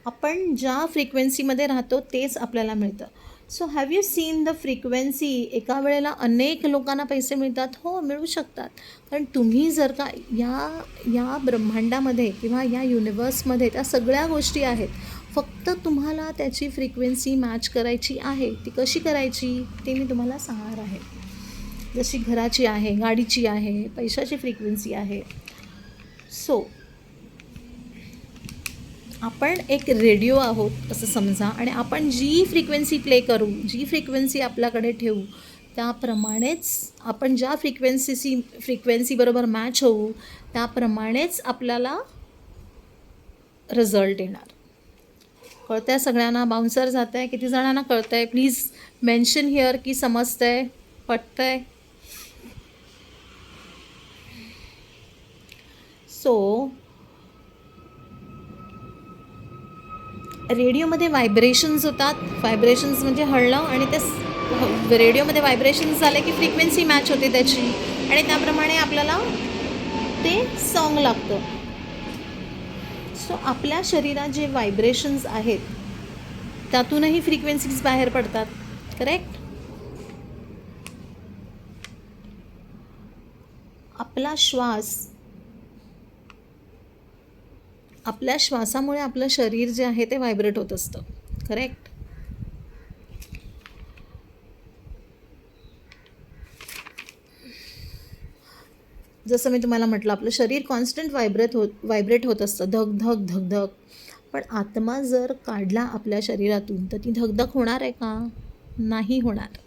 आपण ज्या फ्रिक्वेन्सीमध्ये राहतो तेच आपल्याला मिळतं. So have you seen the frequency? एका वेळेला अनेक लोकांना पैसे मिळतात. हो, मिळू शकतात. कारण तुम्ही जर का या ब्रह्मांडामध्ये किंवा या युनिवर्समध्ये त्या सगळ्या गोष्टी आहेत, फक्त तुम्हाला त्याची फ्रिक्वेन्सी मॅच करायची आहे. ती कशी करायची ते मी तुम्हाला सांगणार आहे. जशी घराची आहे, गाडीची आहे, पैशाची फ्रिक्वेन्सी आहे. सो आपण एक रेडिओ आहोत असं समजा, आणि आपण जी फ्रिक्वेन्सी प्ले करू, जी फ्रिक्वेन्सी आपल्याकडे ठेवू, त्याप्रमाणेच आपण ज्या फ्रिक्वेन्सीबरोबर मॅच होऊ त्याप्रमाणेच आपल्याला रिझल्ट येणार. कळतं आहे सगळ्यांना? बाउन्सर जात आहे? किती जणांना कळतं आहे? प्लीज मेन्शन हिअर की समजतं आहे, पटतं आहे. सो रेडिओमध्ये व्हायब्रेशन्स होतात. व्हायब्रेशन्स म्हणजे हळणं, आणि ते रेडिओमध्ये व्हायब्रेशन्स झाले की फ्रिक्वेन्सी मॅच होते त्याची, आणि त्याप्रमाणे आपल्याला ते सॉन्ग लागतं. सो आपल्या शरीरात जे व्हायब्रेशन्स आहेत त्यातूनही फ्रिक्वेन्सीज बाहेर पडतात. करेक्ट. आपल्या श्वासामुळे आपलं शरीर जे आहे ते व्हायब्रेट होत असतं. करेक्ट. जसं मी तुम्हाला म्हटलं, आपलं शरीर कॉन्स्टंट व्हायब्रेट होत असतं, धग धग धग. पण आत्मा जर काढला आपल्या शरीरातून तर ती धगधग होणार आहे का? नाही होणार.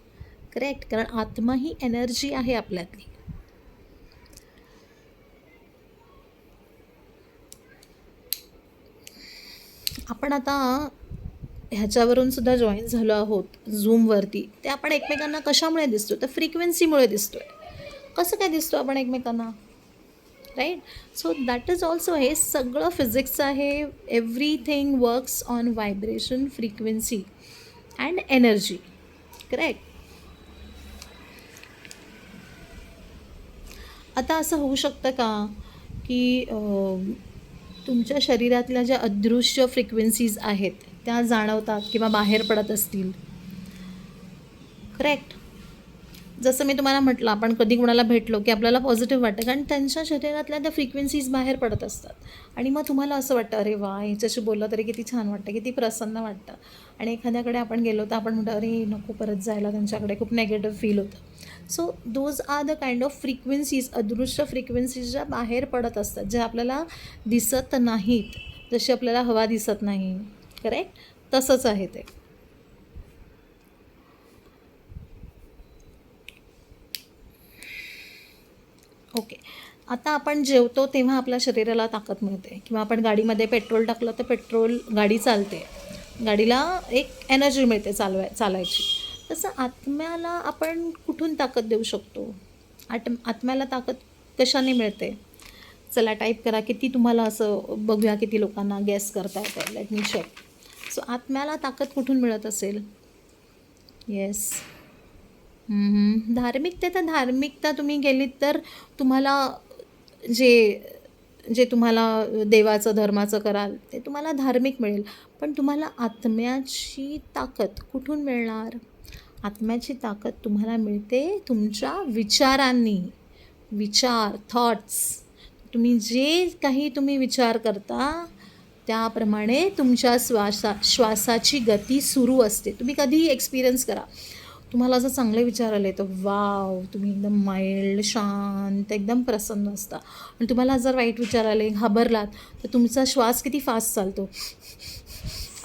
करेक्ट. कारण आत्मा ही एनर्जी आहे आपल्यातली. आपण आता ह्याच्यावरून सुद्धा जॉईन झालो आहोत झूमवरती. ते आपण एकमेकांना कशामुळे दिसतो? तर फ्रिक्वेन्सीमुळे दिसतो आहे. कसं काय दिसतो आपण एकमेकांना? Right. So that is also, हे सगळं फिजिक्स आहे. Everything works on vibration, frequency and energy. Correct. आता असं होऊ शकतं का की तुमच्या शरीरातल्या ज्या अदृश्य फ्रिक्वेन्सीज आहेत त्या जाणवतात किंवा बाहेर पडत असतील. करेक्ट. जसं मी तुम्हाला म्हटलं, आपण कधी कुणाला भेटलो की आपल्याला पॉझिटिव्ह वाटतं, कारण त्यांच्या शरीरातल्या त्या फ्रिक्वेन्सीज बाहेर पडत असतात. आणि मग तुम्हाला असं वाटतं, अरे वा, ह्याच्याशी बोललं तरी किती छान वाटतं, किती प्रसन्न वाटतं. आणि एखाद्याकडे आपण गेलो तर आपण म्हणतो, अरे नको परत जायला त्यांच्याकडे, खूप नेगेटिव्ह फील होतं. So those are the kind of frequencies, अदृश्य फ्रिक्वेन्सीज ज्या बाहेर पडत असतात, ज्या आपल्याला दिसत नाहीत, जशी आपल्याला हवा दिसत नाही. करेक्ट. तसंच आहे ते. ओके. आता आपण जेवतो तेव्हा आपल्या शरीराला ताकद मिळते, किंवा आपण गाडीमध्ये पेट्रोल टाकलं तर गाडी चालते, गाडीला एक एनर्जी मिळते चालायची. तसं आत्म्याला आपण कुठून ताकद देऊ शकतो? आत्म्याला ताकद कशाने मिळते? चला टाईप करा, किती तुम्हाला असं बघूया किती लोकांना गॅस करता येतं. Let me check. सो आत्म्याला ताकद कुठून मिळत असेल? येस. धार्मिकता तुम्ही गेलीत तर तुम्हाला जे जे तुम्हाला देवाचं धर्माचं कराल ते तुम्हाला धार्मिक मिळेल. पण तुम्हाला आत्म्याची ताकद कुठून मिळणार? आत्म्याची ताकद तुम्हाला मिळते तुमच्या विचारांनी. थॉट्स. तुम्ही जे काही विचार करता त्याप्रमाणे तुमच्या श्वासाची गती सुरू असते. तुम्ही कधीही एक्सपिरियन्स करा, तुम्हाला असं चांगले विचार आले तर वाव, तुम्ही एकदम माइल्ड, शांत, एकदम प्रसन्न असता. आणि तुम्हाला जर वाईट विचार आले, घाबरलात, तर तुमचा श्वास किती फास्ट चालतो,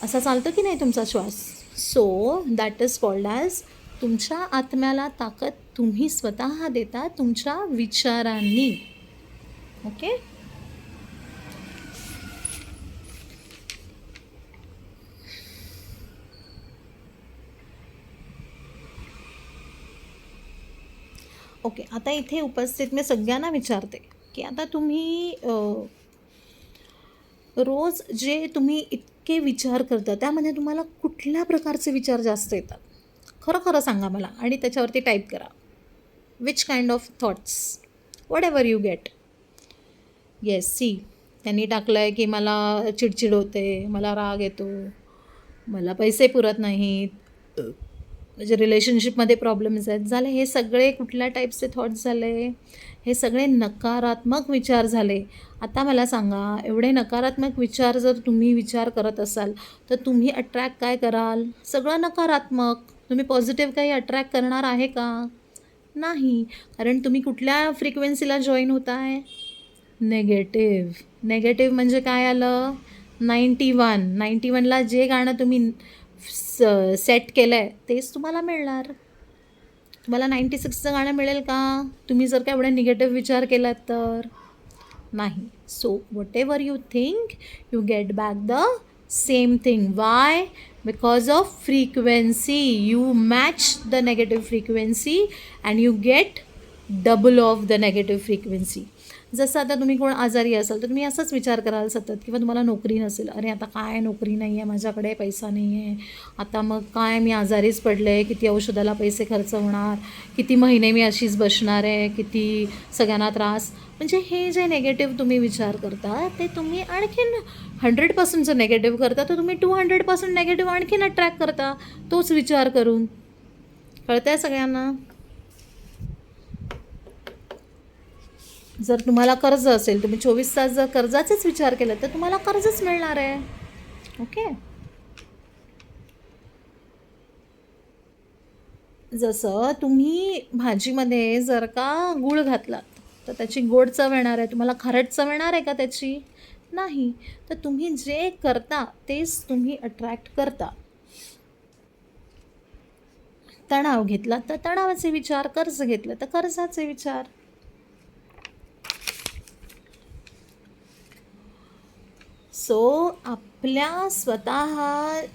असा चालतो की नाही तुमचा श्वास. So that is called as, तुमच्या आत्म्याला ताकद तुम्ही स्वतः देता तुमच्या विचारांनी. ओके. ओके. आता इथे उपस्थित मी सगळ्यांना विचारते की आता तुम्ही रोज जे तुम्ही इतके विचार करता त्यामध्ये तुम्हाला कुठल्या प्रकारचे विचार जास्त येतात? खरं सांगा मला, आणि त्याच्यावरती टाईप करा, which kind of thoughts, whatever you get. Yes. See, त्यांनी टाकलं आहे की मला चिडचिड होते, मला राग येतो, मला पैसे पुरत नाहीत, म्हणजे रिलेशनशिपमध्ये प्रॉब्लेम्स आहेत. झाले हे सगळे कुठल्या टाईपचे थॉट्स झाले? हे सगळे नकारात्मक विचार झाले. आता मला सांगा, एवढे नकारात्मक विचार जर तुम्ही विचार करत असाल तर तुम्ही अट्रॅक्ट काय कराल? सगळं नकारात्मक. तुम्ही पॉझिटिव्ह काही अट्रॅक्ट करणार आहे का? नाही. कारण तुम्ही कुठल्या फ्रिक्वेन्सीला जॉईन होत आहे? नेगेटिव्ह म्हणजे काय आलं? 91ला जे गाणं तुम्ही सेट केलं आहे तेच तुम्हाला मिळणार. तुम्हाला 96चं गाणं मिळेल का तुम्ही जर का एवढे निगेटिव्ह विचार केलात तर? नाही. So what ever you think you get back the same thing. Y? Because of frequency. You match the negative frequency and you get double of the negative frequency. जसं आता तुम्ही कोण आजारी असाल तर तुम्ही असंच विचार कराल सतत, किंवा तुम्हाला नोकरी नसेल, अरे आता काय नोकरी नाही आहे, माझ्याकडे पैसा नाही आहे, आता मग काय, मी आजारीच पडले, किती औषधाला पैसे खर्च होणार, किती महिने मी अशीच बसणार आहे, किती सगळ्यांना त्रास. म्हणजे हे जे नेगेटिव्ह तुम्ही विचार करता ते तुम्ही आणखीन 100% नेगेटिव्ह करता, तर तुम्ही 200% नेगेटिव्ह आणखीन अट्रॅक्ट करता तोच विचार करून. कळतं आहे सगळ्यांना? जर तुम्हाला कर्ज असेल, तुम्ही 24 तास जर कर्जाचेच विचार केला तर तुम्हाला कर्जच मिळणार आहे. ओके. जसं तुम्ही भाजीमध्ये जर का गूळ घातलात तर त्याची गोड चव येणार आहे, तुम्हाला खारट चव येणार आहे का त्याची? नाही. तर तुम्ही जे करता तेच तुम्ही अट्रॅक्ट करता. तणाव घेतला तर तणावाचे विचार, कर्ज घेतलं तर कर्जाचे विचार. सो आपल्या स्वतः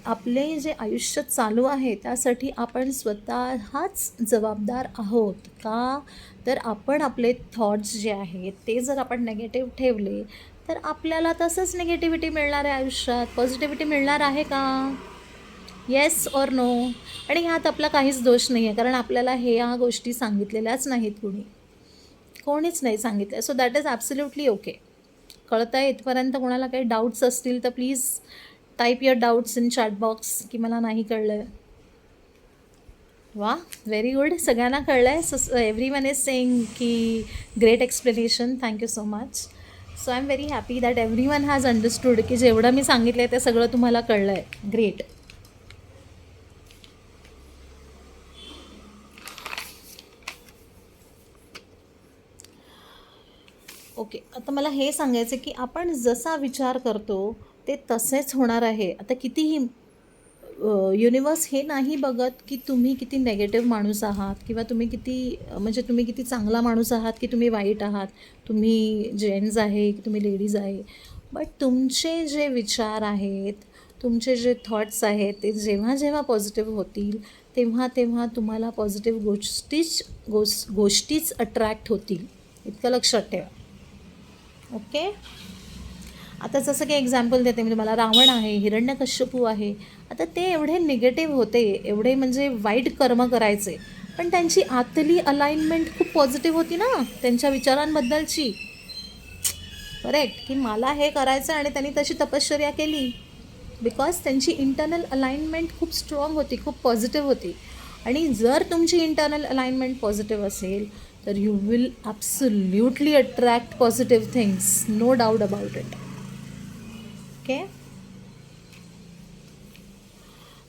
आपले जे आयुष्य चालू आहे त्यासाठी आपण स्वतःच जबाबदार आहोत का? तर आपण आपले थॉट्स जे आहेत ते जर आपण नेगेटिव्ह ठेवले तर आपल्याला तसंच निगेटिव्हिटी मिळणार आहे आयुष्यात. पॉझिटिव्हिटी मिळणार आहे का? Yes or no? आणि ह्यात आपला काहीच दोष नाही आहे, कारण आपल्याला ह्या गोष्टी सांगितलेल्याच नाहीत कोणीच नाही सांगितलं. So that is absolutely okay. कळतं आहे इथपर्यंत? कोणाला काही डाऊट्स असतील तर please type your doubts in chat box की मला नाही कळलं आहे. वा, व्हेरी गुड. सगळ्यांना कळलं आहे. So every one is saying की great explanation, thank you so much. So I am very happy that every one has understood की जेवढं मी सांगितलं आहे ते सगळं तुम्हाला कळलं आहे. ग्रेट. ओके, आता मला हे सांगायचं की आपण जसा विचार करतो ते तसेच होणार आहे. आता कितीही युनिवर्स हे नाही बघत की तुम्ही किती नेगेटिव्ह माणूस आहात किंवा तुम्ही किती म्हणजे तुम्ही किती चांगला माणूस आहात की तुम्ही वाईट आहात, तुम्ही जेंट्स आहे की तुम्ही लेडीज आहे. बट तुमचे जे विचार आहेत, तुमचे जे थॉट्स आहेत ते जेव्हा जेव्हा पॉझिटिव्ह होतील तेव्हा तेव्हा तुम्हाला पॉझिटिव्ह गोष्टीच अट्रॅक्ट होतील. इतकं लक्षात ठेवा. ओके. आता जसं की एक्झाम्पल देते मी तुम्हाला. रावण आहे, हिरण्यकश्यपू आहे. आता ते एवढे निगेटिव्ह होते, एवढे म्हणजे वाईट कर्म करायचे, पण त्यांची आतली अलाइनमेंट खूप पॉझिटिव्ह होती ना त्यांच्या विचारांबद्दलची. करेक्ट, की मला हे करायचं आणि त्यांनी तशी तपश्चर्या केली बिकॉज त्यांची इंटरनल अलाइनमेंट खूप स्ट्रॉंग होती, खूप पॉझिटिव्ह होती. आणि जर तुमची इंटरनल अलाइनमेंट पॉझिटिव्ह असेल तर you will absolutely attract positive things, no doubt about it. Okay.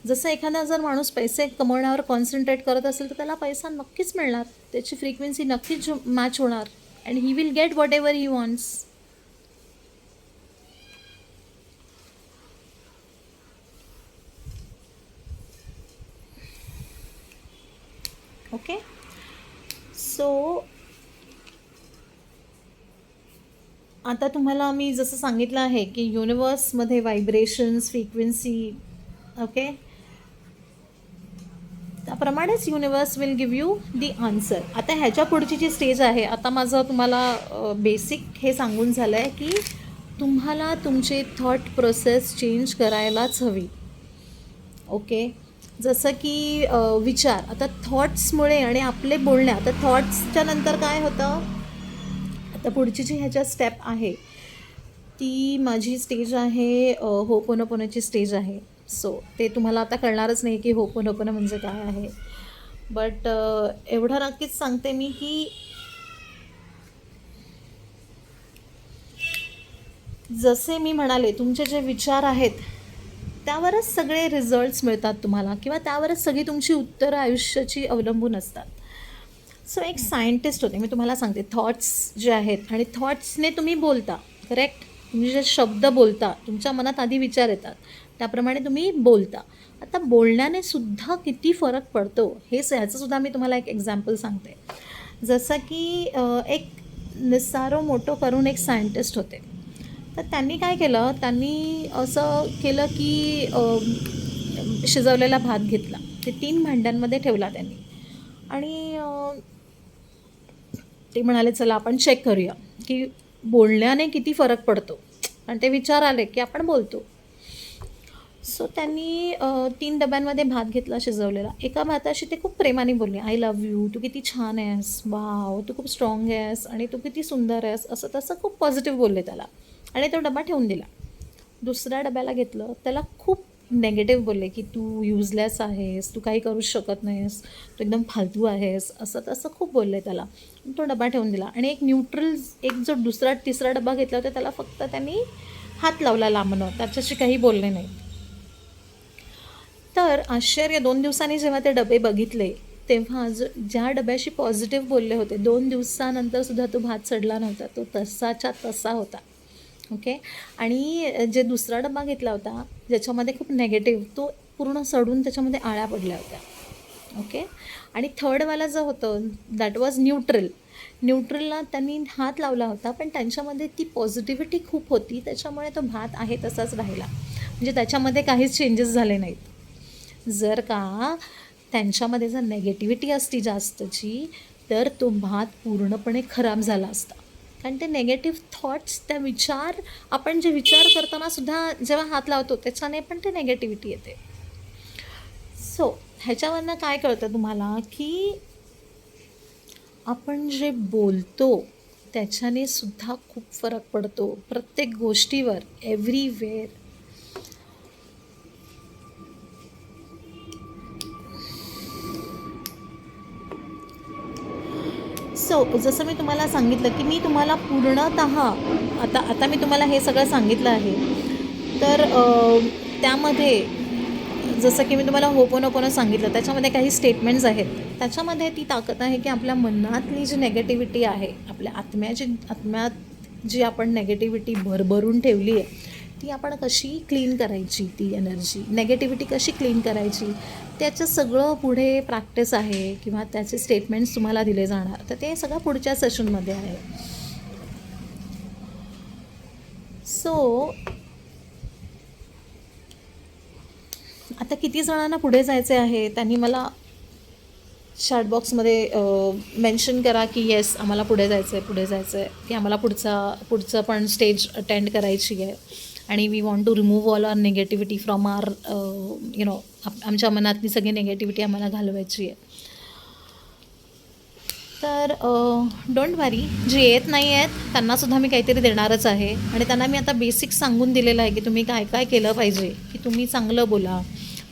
जसं एखादा जर माणूस पैसे कमवण्यावर कॉन्सन्ट्रेट करत असेल तर त्याला पैसा नक्कीच मिळणार, त्याची फ्रिक्वेन्सी नक्कीच मॅच होणार and he will get what ever he wants. Okay. So आता तुम्हाला मी जसं सांगितलं आहे की युनिवर्समध्ये व्हायब्रेशन्स, फ्रिक्वेन्सी, ओके, त्याप्रमाणेच universe will give you the answer. आता ह्याच्या पुढची जी स्टेज आहे, आता माझं तुम्हाला बेसिक हे सांगून झालं आहे की तुम्हाला तुमचे थॉट प्रोसेस चेंज करायलाच हवी. ओके. जसं की विचार, आता थॉट्समुळे आणि आपले बोलणे, आता थॉट्सच्या नंतर काय होतं, आता पुढची जी ह्याच्या स्टेप आहे ती माझी स्टेज आहे होपोनोपोनोची स्टेज आहे. सो ते तुम्हाला आता कळणारच नाही की होपोनोपोनो म्हणजे काय आहे. बट एवढं नक्कीच सांगते मी की जसे मी म्हणाले तुमचे जे विचार आहेत त्यावरच सगळे रिझल्ट्स मिळतात तुम्हाला किंवा त्यावरच सगळी तुमची उत्तरं आयुष्याची अवलंबून असतात. सो एक सायंटिस्ट होते, मी तुम्हाला सांगते. थॉट्स जे आहेत आणि थॉट्सने तुम्ही बोलता, करेक्ट. तुम्ही जे शब्द बोलता, तुमच्या मनात आधी विचार येतात, त्याप्रमाणे तुम्ही बोलता. आता बोलण्याने सुद्धा किती फरक पडतो ह्याचंसुद्धा मी तुम्हाला एक एक्झाम्पल सांगते. जसं की एक निसारो मोटो करून एक सायंटिस्ट होते. तर त्यांनी काय केलं, त्यांनी असं केलं की शिजवलेला भात घेतला, ते 3 भांड्यांमध्ये ठेवला त्यांनी आणि ते म्हणाले चला आपण चेक करूया की बोलण्याने किती फरक पडतो. आणि ते विचार आले की आपण बोलतो. सो त्यांनी 3 डब्यांमध्ये भात घेतला शिजवलेला. एका भाताशी ते खूप प्रेमाने बोलले, आय लव्ह यू, तू किती छान आहेस, वाव तू खूप स्ट्रॉंग आहेस आणि तू किती सुंदर आहेस, असं तसं खूप पॉझिटिव्ह बोलले त्याला आणि तो डबा ठेवून दिला. दुसऱ्या डब्याला घेतलं, त्याला खूप नेगेटिव्ह बोलले की तू युजलेस आहेस, तू काही करूच शकत नाहीस, तू एकदम फालतू आहेस, असं तसं खूप बोलले त्याला. तो डबा ठेवून दिला आणि एक न्यूट्रल, एक जो तिसरा डबा घेतला होता त्याला फक्त त्यांनी हात लावला लांबनं, त्याच्याशी काही बोलले नाही. तर आश्चर्य, 2 दिवसांनी जेव्हा ते डबे बघितले तेव्हा ज्या डब्याशी पॉझिटिव्ह बोलले होते 2 दिवसानंतरसुद्धा तो भात सडला नव्हता, तो तसाच्या तसा होता. ओके. आणि जे दुसरा डबा घेतला होता ज्याच्यामध्ये खूप नेगेटिव्ह, तो पूर्ण सडून त्याच्यामध्ये आळ्या पडल्या होत्या. ओके. आणि थर्डवाला जो होतं दॅट वॉज न्यूट्रल, न्यूट्रलला त्यांनी हात लावला होता, पण त्यांच्यामध्ये ती पॉझिटिव्हिटी खूप होती, त्याच्यामुळे तो भात आहे तसाच राहिला. म्हणजे त्याच्यामध्ये काहीच चेंजेस झाले नाहीत. जर का त्यांच्यामध्ये जर नेगेटिव्हिटी असती जास्तची, तर तो भात पूर्णपणे खराब झाला असता. कारण ते नेगेटिव्ह थॉट्स, त्या विचार, आपण जे विचार करताना सुद्धा जेव्हा हात लावतो त्याच्याने पण ते नेगेटिव्हिटी येते. सो ह्याच्यावरनं काय कळतं तुम्हाला, की आपण जे बोलतो त्याच्याने सुद्धा खूप फरक पडतो प्रत्येक गोष्टीवर, एव्हरीवेअर. सो जसं मी तुम्हाला सांगितलं, की मी तुम्हाला पूर्णतः आता आता मी तुम्हाला हे सगळं सांगितलं आहे. तर त्यामध्ये जसं की मी तुम्हाला होपोनोपोनो सांगितलं, त्याच्यामध्ये काही स्टेटमेंट्स आहेत. त्याच्यामध्ये ती ताकद आहे, की आपल्या मनातली जी नेगेटिव्हिटी आहे, आपल्या आत्म्यात जी आपण नेगेटिव्हिटी भरभरून ठेवली आहे, ती आपण कशी क्लीन करायची, ती एनर्जी नेगेटिव्हिटी कशी क्लीन करायची, त्याचं सगळं पुढे प्रॅक्टिस आहे किंवा त्याचे स्टेटमेंट्स तुम्हाला दिले जाणार. तर ते सगळं पुढच्या सेशनमध्ये आहे. सो आता किती जणांना पुढे जायचे आहे त्यांनी मला चॅटबॉक्समध्ये मेन्शन करा की येस आम्हाला पुढे जायचं आहे, की आम्हाला पुढचं पण स्टेज अटेंड करायची आहे आणि we want to remove all our negativity from our आमच्या मनातली सगळी निगेटिव्हिटी आम्हाला घालवायची आहे. तर डोंट वरी, जे येत नाही आहेत त्यांनासुद्धा मी काहीतरी देणारच आहे आणि त्यांना मी आता बेसिक सांगून दिलेलं आहे की तुम्ही काय काय केलं पाहिजे, की तुम्ही चांगलं बोला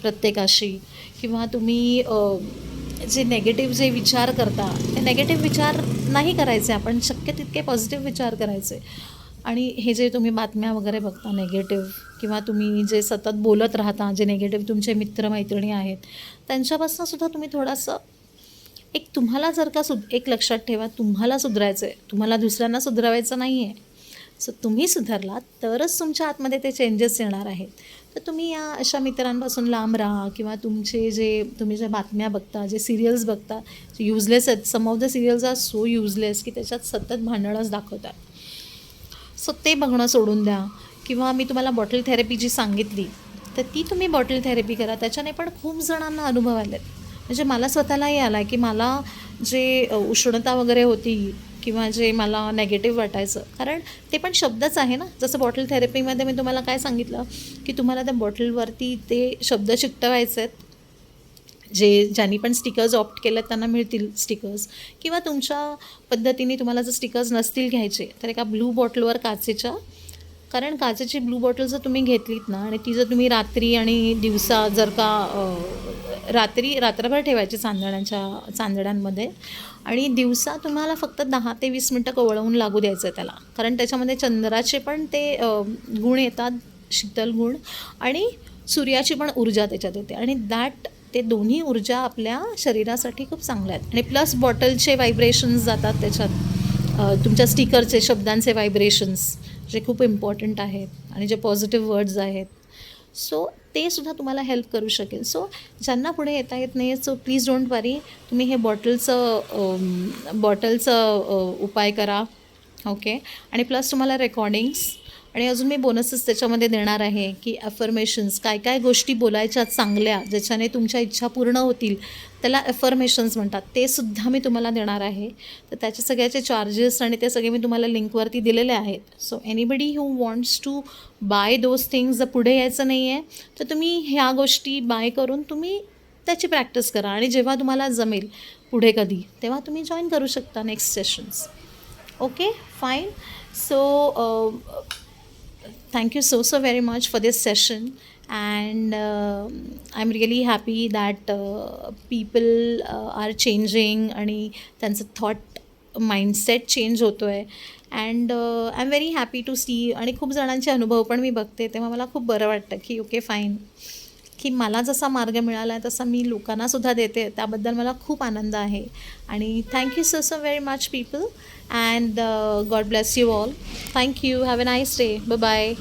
प्रत्येकाशी, किंवा तुम्ही जे नेगेटिव्ह जे विचार करता ते नेगेटिव्ह विचार नाही करायचे, आपण शक्य तितके पॉझिटिव्ह विचार करायचे. आणि हे जे तुम्ही बातम्या वगैरे बघता नेगेटिव्ह, किंवा तुम्ही जे सतत बोलत राहता, जे नेगेटिव्ह तुमचे मित्रमैत्रिणी आहेत, त्यांच्यापासून सुद्धा तुम्ही थोडंसं तुम्हाला जर का एक लक्षात ठेवा, तुम्हाला सुधारायचं आहे, तुम्हाला दुसऱ्यांना सुधारायचं नाही आहे. सो तुम्ही सुधारलात तरच तुमच्या आतमध्ये ते चेंजेस येणार आहेत. तर तुम्ही या अशा मित्रांपासून लांब राहा, किंवा तुम्ही जे बातम्या बघता, जे सिरियल्स बघता, जे युजलेस आहेत, some of the serials are so useless की त्याच्यात सतत भांडणच दाखवतात. सो ते बघणं सोडून द्या. किंवा मी तुम्हाला बॉटल थेरपी जी सांगितली, तर ती तुम्ही बॉटल थेरपी करा. त्याच्याने पण खूप जणांना अनुभव आले. म्हणजे मला स्वतःलाही आला आहे की मला जे उष्णता वगैरे होती, किंवा जे मला नेगेटिव्ह वाटायचं, कारण ते पण शब्दच आहे ना. जसं बॉटल थेरपीमध्ये मी तुम्हाला काय सांगितलं, की तुम्हाला त्या बॉटलवरती ते शब्द चिकटवायचे आहेत. ज्यांनी पण स्टिकर्स ऑप्ट केले त्यांना मिळतील स्टिकर्स, किंवा तुमच्या पद्धतीने तुम्हाला जर स्टिकर्स नसतील घ्यायचे तर एका ब्लू बॉटलवर काचेच्या, कारण काचेची ब्लू बॉटल जर तुम्ही घेतलीत ना, आणि ती जर तुम्ही रात्री आणि दिवसा जर का रात्रभर ठेवायची चांदण्यांमध्ये, आणि दिवसा तुम्हाला फक्त 10 ते 20 मिनटं कवळवून लागू द्यायचं आहे त्याला, कारण त्याच्यामध्ये चंद्राचे पण ते गुण येतात, शीतल गुण, आणि सूर्याची पण ऊर्जा त्याच्यात येते, आणि ते दोन्ही ऊर्जा आपल्या शरीरासाठी खूप चांगल्या आहेत. आणि प्लस बॉटलचे व्हायब्रेशन्स जातात त्याच्यात, तुमच्या स्टिकरचे शब्दांचे व्हायब्रेशन्स जे खूप इम्पॉर्टंट आहेत, आणि जे पॉझिटिव्ह वर्ड्स आहेत, सो ते सुद्धा तुम्हाला हेल्प करू शकेल. सो ज्यांना पुढे येता येत नाही, सो प्लीज डोंट वरी, तुम्ही हे बॉटलचं उपाय करा. ओके. आणि प्लस तुम्हाला रेकॉर्डिंग्स, आणि अजून मी बोनसेस त्याच्यामध्ये देणार आहे, की अफर्मेशन्स, काय काय गोष्टी बोलायच्या चांगल्या ज्याच्याने तुमच्या इच्छा पूर्ण होतील, त्याला अफर्मेशन्स म्हणतात, ते सुद्धा मी तुम्हाला देणार आहे. तर त्याचे सगळ्याचे चार्जेस आणि ते सगळे मी तुम्हाला लिंकवरती दिलेले आहेत. So anybody who wants to buy those things, जर पुढे यायचं नाही आहे तर तुम्ही ह्या गोष्टी बाय करून तुम्ही त्याची प्रॅक्टिस करा, आणि जेव्हा तुम्हाला जमेल पुढे कधी, तेव्हा तुम्ही जॉईन करू शकता next sessions. Okay, fine. So thank you so very much for this session, and I'm really happy that people are changing, आणि त्यांचं थॉट माइंडसेट चेंज होतो आहे, and I am very happy to see. आणि खूप जणांचे अनुभव पण मी बघते, तेव्हा मला खूप बरं वाटतं की ओके फाईन, की मला जसा मार्ग मिळाला आहे तसा मी लोकांनासुद्धा देते, त्याबद्दल मला खूप आनंद आहे. आणि thank you so very much people, and God bless you all. Thank you. Have a nice day. Bye.